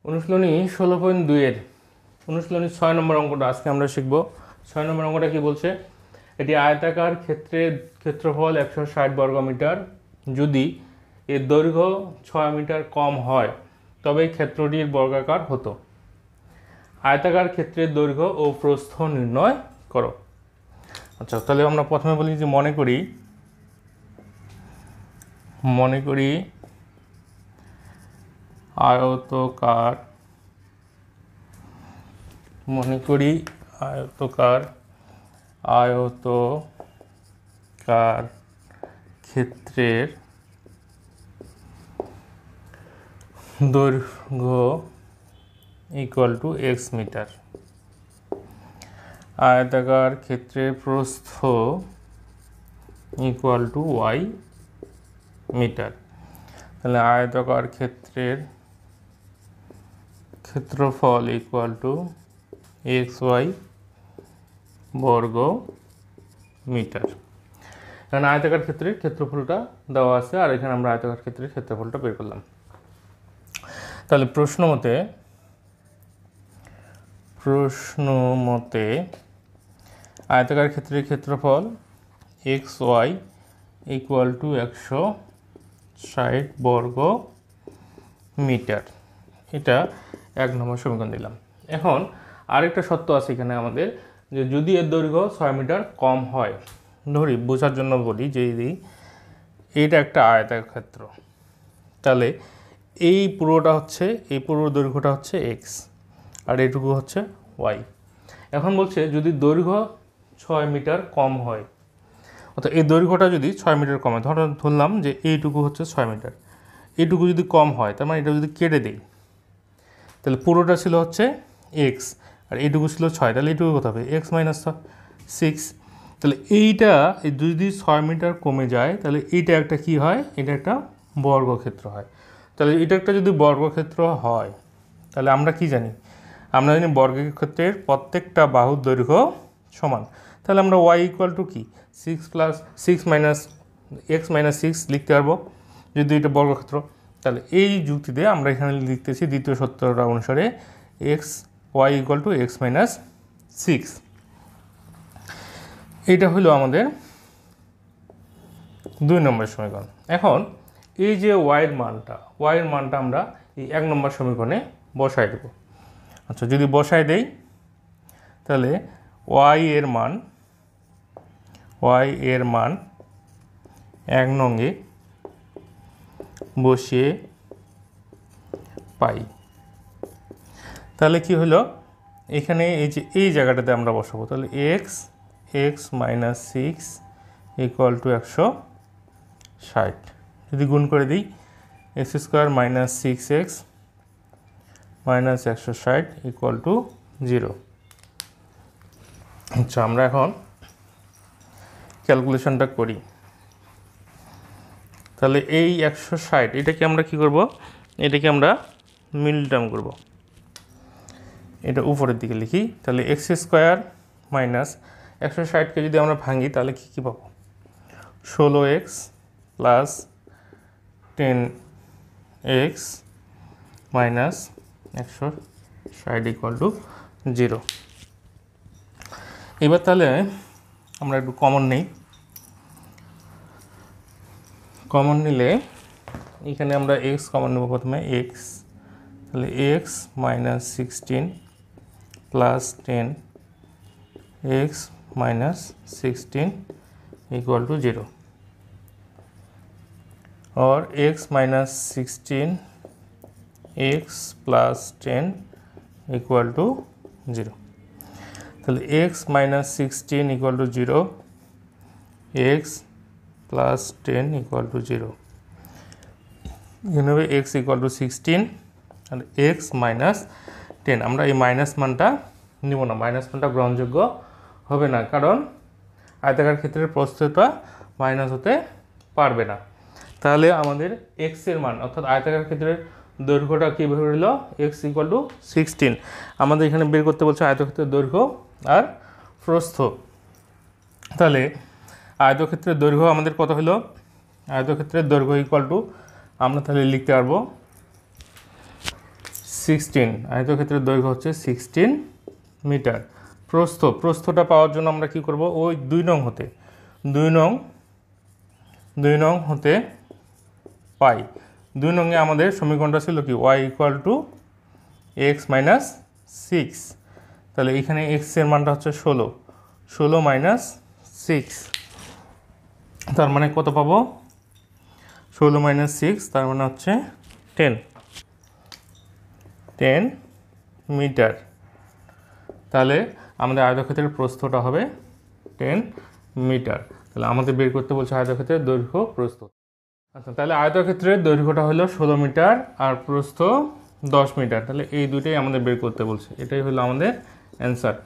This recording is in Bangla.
অনুশীলনী 16.2 এর অনুশীলনী 6 নম্বর অঙ্কটা আজকে আমরা শিখব। 6 নম্বর অঙ্কটা কি বলছে, এটি আয়তাকার ক্ষেত্রের ক্ষেত্রফল 160 বর্গমিটার, যদি এর দৈর্ঘ্য 6 মিটার কম হয় তবে ক্ষেত্রটির বর্গাকার হতো। আয়তাকার ক্ষেত্রের দৈর্ঘ্য ও প্রস্থ নির্ণয় করো। আচ্ছা, তাহলে আমরা প্রথমে বলি যে মনে করি আয়তকার ক্ষেত্রের দৈর্ঘ্য ইকুয়াল টু এক্স মিটার, আয়তাকার ক্ষেত্রের প্রস্থ ইকুয়াল টু ওয়াই মিটার। তাহলে আয়তাকার ক্ষেত্রের ক্ষেত্রফল ইকুয়াল টু এক্স ওয়াই বর্গ মিটার। এখানে আয়তাকার ক্ষেত্রের ক্ষেত্রফলটা দেওয়া আছে, আর এখানে আমরা আয়তাকার ক্ষেত্রের ক্ষেত্রফলটা বের করলাম। তাহলে প্রশ্ন মতে আয়তাকার ক্ষেত্রের ক্ষেত্রফল এক্স ওয়াই ইকুয়াল টু 160 বর্গ মিটার, এটা 1 নম্বর সমীকরণ দিলাম। এখন আরেকটা শর্ত আছে এখানে আমাদের, যে যদি এর দৈর্ঘ্য 6 মিটার কম হয়, ধরি বোঝার জন্য বলি যে এইটা একটা আয়তক্ষেত্র, তাহলে এই পুরো দৈর্ঘ্যটা হচ্ছে এক্স আর এইটুকু হচ্ছে ওয়াই। এখন বলছে যদি দৈর্ঘ্য 6 মিটার কম হয়, অর্থাৎ এই দৈর্ঘ্যটা যদি 6 মিটার কম হয়, ধরলাম যে এইটুকু হচ্ছে 6 মিটার, এইটুকু যদি কম হয়, তার মানে এটা যদি কেটে দেই, তাহলে পুরোটা ছিল হচ্ছে এক্স আর এইটুকু ছিল 6, তাহলে এইটুকু কত হবে, এক্স মাইনাস 6। তাহলে এইটা যদি 6 মিটার কমে যায়, তাহলে এইটা একটা কি হয়, এটা একটা বর্গক্ষেত্র হয়। তাহলে এটা একটা যদি বর্গক্ষেত্র হয়, তাহলে আমরা কি জানি, আমরা জানি বর্গক্ষেত্রের প্রত্যেকটা বাহুর দৈর্ঘ্য সমান। তাহলে আমরা ওয়াই ইকুয়াল টু কি 6 মাইনাস এক্স মাইনাস 6 লিখতে পারবো যদি এটা বর্গক্ষেত্র। তাহলে এই যুক্তি দিয়ে আমরা এখানে লিখতেছি দ্বিতীয় সূত্রটা অনুসারে X Y equal to X minus 6। এইটা হলো আমাদের 2 নম্বর সমীকরণ। এখন এই যে ওয়াইয়ের মানটা আমরা এই 1 নম্বর সমীকরণে বসাই দেব। আচ্ছা, যদি বসাই দেই, তাহলে ওয়াই এর মান 1 নঙ্গে বসিয়ে পাই। তাহলে কি হলো, এখানে এই জায়গাটাতে আমরা বসাবো, তাহলে এক্স মাইনাস 6 ইকুয়াল টু 160। যদি গুণ করে দিই, x square minus 6x minus 160 equal to 0। আচ্ছা, আমরা এখন ক্যালকুলেশনটা করি। তাহলে এই 160 এটাকে আমরা কি করব, এটাকে আমরা মিডল টার্ম করব, এটা উপরের দিকে লিখি। তাহলে এক্স স্কোয়ার মাইনাস 160কে যদি আমরা ভাঙি, তাহলে কী পাবো, 16x plus 10x minus 160 equal to 0। এবার তাহলে আমরা একটু কমন নিলে এখানে আমরা এক্স কমন নেব প্রথমে, এক্স, তাহলে X minus 16 plus 10x minus 16 equal to 0, और x minus 16 x plus 10 equal to 0। তাহলে x minus 16 equal to 0, x plus 10 equal to 0। এখানে x इक्वल टू 16 আর x মাইনাস 10। আমরা এই মাইনাস মানটা নিব না, মাইনাস মানটা গ্রহণযোগ্য হবে না, কারণ আয়তাকার ক্ষেত্রের প্রস্থটা মাইনাস হতে পারবে না। তাহলে আমাদের এক্স এর মান, অর্থাৎ আয়তাকার ক্ষেত্রের দৈর্ঘ্যটা কীভাবে হলো, এক্স ইকুয়াল টু 16। আমাদের এখানে বের করতে বলছে আয়তক্ষেত্রের দৈর্ঘ্য আর প্রস্থ। তাহলে আয়তক্ষেত্রের দৈর্ঘ্য আমাদের কত হলো, আয়তক্ষেত্রের দৈর্ঘ্য ইকুয়াল টু আমরা তাহলে লিখতে পারবো 16, আয়তক্ষেত্রের দৈর্ঘ্য হচ্ছে 16 মিটার। প্রস্থটা পাওয়ার জন্য আমরা কি করব, ওই 2 নং হতে পাই। 2 নংয়ে আমাদের সমীকরণটা ছিল কি, y equal to x minus 6। তাহলে এখানে x এর মানটা হচ্ছে 16 মাইনাস 6, তার মানে কত পাবো, 16 মাইনাস 6, তার মানে হচ্ছে 10 মিটার। তাহলে আমাদের আয়তক্ষেত্রের প্রস্থটা হবে 10 মিটার। তাহলে আমাদের বের করতে বলছে আয়তক্ষেত্রের দৈর্ঘ্য প্রস্থ। আচ্ছা, তাহলে আয়তক্ষেত্রের দৈর্ঘ্যটা হলো 16 মিটার আর প্রস্থ 10 মিটার। তাহলে এই দুটোই আমাদের বের করতে বলছে, এটাই হলো আমাদের অ্যান্সার।